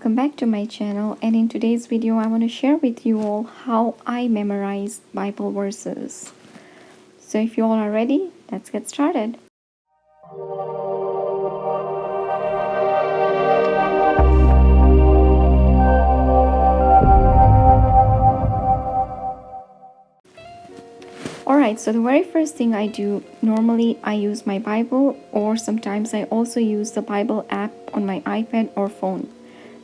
welcome back to my channel, and in today's video I want to share with you all how I memorize Bible verses. So if you all are ready, let's get started. Alright, so the very first thing I do, normally I use my Bible, or sometimes I also use the Bible app on my iPad or phone.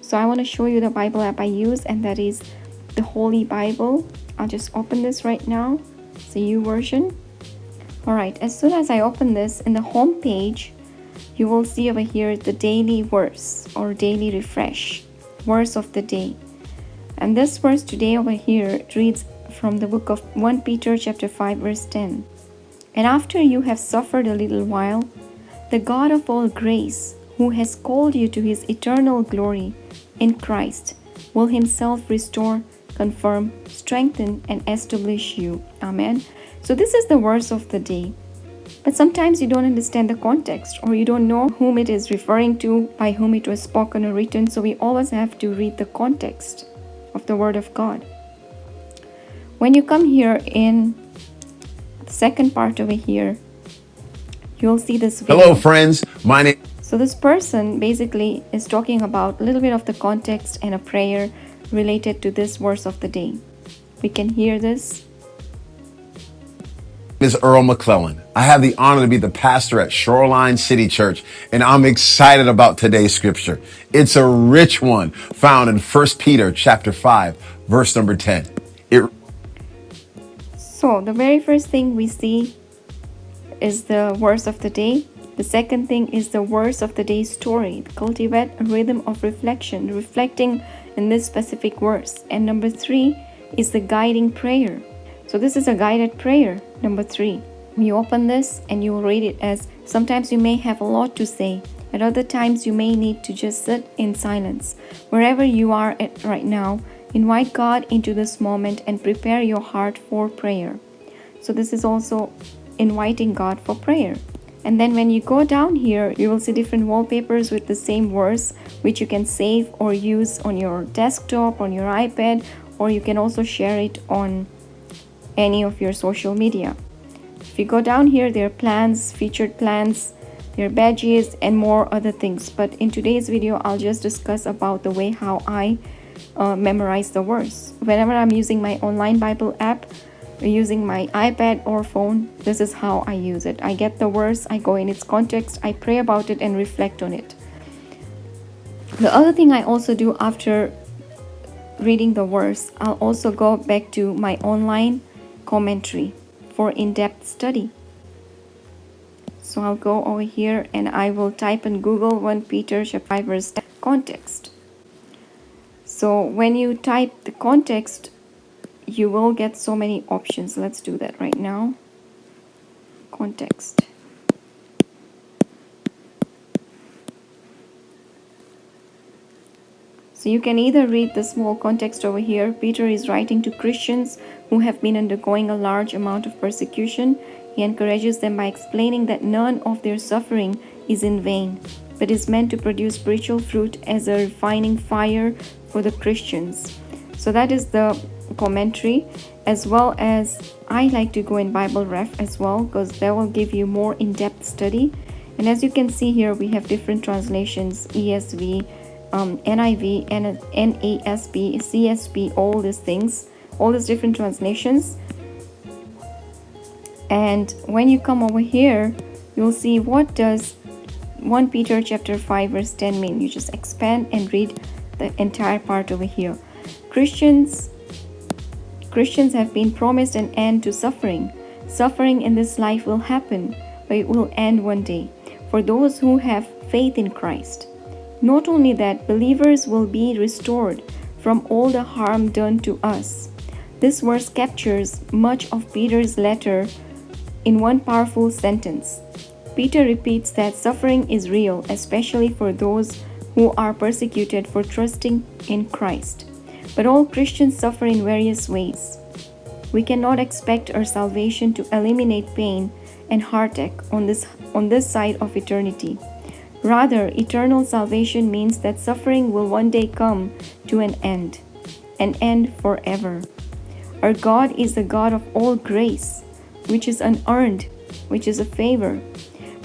So I want to show you the Bible app I use, and that is the Holy Bible. I'll just open this right now. It's a YouVersion. Alright, as soon as I open this, in the home page, you will see over here the daily verse or daily refresh, verse of the day. And this verse today over here reads from the book of 1 Peter chapter 5 verse 10. And after you have suffered a little while, the God of all grace, who has called you to his eternal glory in Christ, will himself restore, confirm, strengthen, and establish you. Amen. So this is the verse of the day. But sometimes you don't understand the context, or you don't know whom it is referring to, by whom it was spoken or written. So we always have to read the context of the Word of God. When you come here in the second part over here, you'll see this video. Hello friends, my name. So this person basically is talking about a little bit of the context and a prayer related to this verse of the day. We can hear this. Is Earl McClellan. I have the honor to be the pastor at Shoreline City Church, and I'm excited about today's scripture. It's a rich one found in 1 Peter chapter 5, verse number 10. So the very first thing we see is the verse of the day. The second thing is the verse of the day story. Cultivate a rhythm of reflection, reflecting in this specific verse. And number 3 is the guiding prayer. So this is a guided prayer, number 3. When you open this and you will read it, as sometimes you may have a lot to say. At other times you may need to just sit in silence. Wherever you are at right now, invite God into this moment and prepare your heart for prayer. So this is also inviting God for prayer. And then when you go down here, you will see different wallpapers with the same verse, which you can save or use on your desktop, on your iPad, or you can also share it on any of your social media. If you go down here, there are plans, featured plans, there are badges, and more other things. But in today's video, I'll just discuss about the way how I memorize the verse. Whenever I'm using my online Bible app, using my iPad or phone, this is how I use it. I get the verse, I go in its context, I pray about it and reflect on it. The other thing I also do after reading the verse, I'll also go back to my online commentary for in-depth study. So I'll go over here and I will type in Google 1 Peter chapter 5 verse 10 context. So when you type the context, you will get so many options. Let's do that right now. Context. So you can either read the small context over here. Peter is writing to Christians who have been undergoing a large amount of persecution. He encourages them by explaining that none of their suffering is in vain, but is meant to produce spiritual fruit as a refining fire for the Christians. So that is the commentary, as well as I like to go in Bible Ref as well, because that will give you more in-depth study. And as you can see here, we have different translations: ESV, NIV, NASB, CSB, all these things, all these different translations. And when you come over here, you'll see what does 1 Peter chapter 5 verse 10 mean. You just expand and read the entire part over here. Christians have been promised an end to suffering. Suffering in this life will happen, but it will end one day for those who have faith in Christ. Not only that, believers will be restored from all the harm done to us. This verse captures much of Peter's letter in one powerful sentence. Peter repeats that suffering is real, especially for those who are persecuted for trusting in Christ. But all Christians suffer in various ways. We cannot expect our salvation to eliminate pain and heartache on this side of eternity. Rather, eternal salvation means that suffering will one day come to an end forever. Our God is the God of all grace, which is unearned, which is a favor.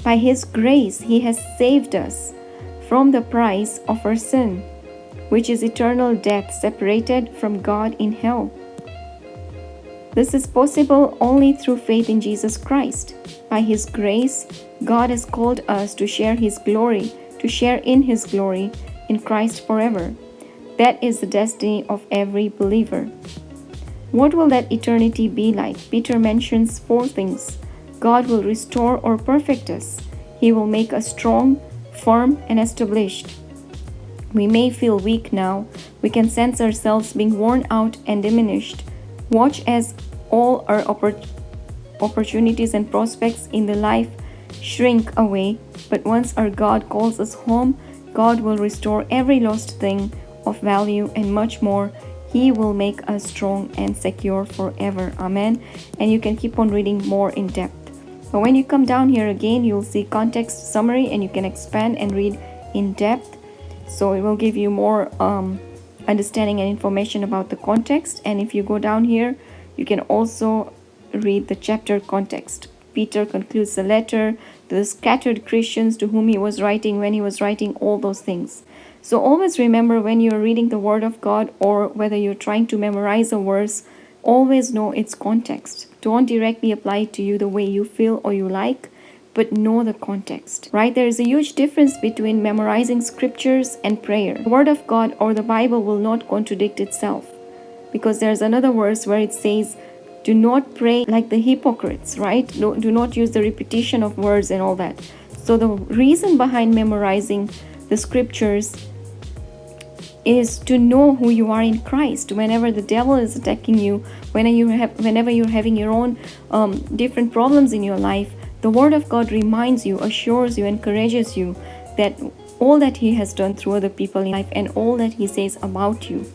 By His grace, He has saved us from the price of our sin, which is eternal death, separated from God in hell. This is possible only through faith in Jesus Christ. By His grace, God has called us to share His glory, to share in His glory in Christ forever. That is the destiny of every believer. What will that eternity be like? Peter mentions 4 things. God will restore or perfect us. He will make us strong, firm, and established. We may feel weak now. We can sense ourselves being worn out and diminished. Watch as all our opportunities and prospects in the life shrink away. But once our God calls us home, God will restore every lost thing of value and much more. He will make us strong and secure forever. Amen. And you can keep on reading more in depth. But when you come down here again, you'll see context summary, and you can expand and read in depth. So it will give you more understanding and information about the context. And if you go down here, you can also read the chapter context. Peter concludes the letter to the scattered Christians to whom he was writing, when he was writing all those things. So always remember, when you're reading the Word of God, or whether you're trying to memorize a verse, always know its context. Don't directly apply it to you the way you feel or you like, but know the context, right? There is a huge difference between memorizing scriptures and prayer. The Word of God or the Bible will not contradict itself, because there's another verse where it says, do not pray like the hypocrites, right? Do not use the repetition of words and all that. So the reason behind memorizing the scriptures is to know who you are in Christ. Whenever the devil is attacking you, whenever you're having your own different problems in your life, the Word of God reminds you, assures you, encourages you that all that He has done through other people in life and all that He says about you.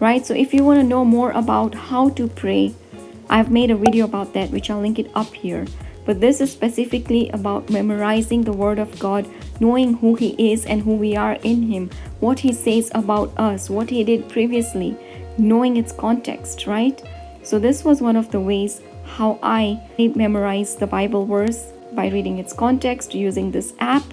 Right? So if you want to know more about how to pray, I've made a video about that, which I'll link it up here. But this is specifically about memorizing the Word of God, knowing who He is and who we are in Him, what He says about us, what He did previously, knowing its context, right? So this was one of the ways how I memorized the Bible verse, by reading its context, using this app.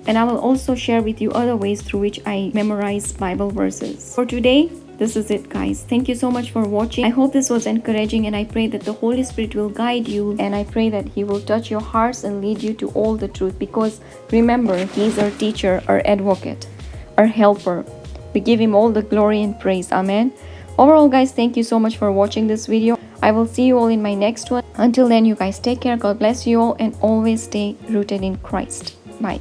And I will also share with you other ways through which I memorize Bible verses. For today, this is it, guys. Thank you so much for watching. I hope this was encouraging, and I pray that the Holy Spirit will guide you, and I pray that He will touch your hearts and lead you to all the truth, because remember, He is our teacher, our advocate, our helper. We give Him all the glory and praise. Amen. Overall, guys, thank you so much for watching this video. I will see you all in my next one. Until then, you guys take care. God bless you all, and always stay rooted in Christ. Bye.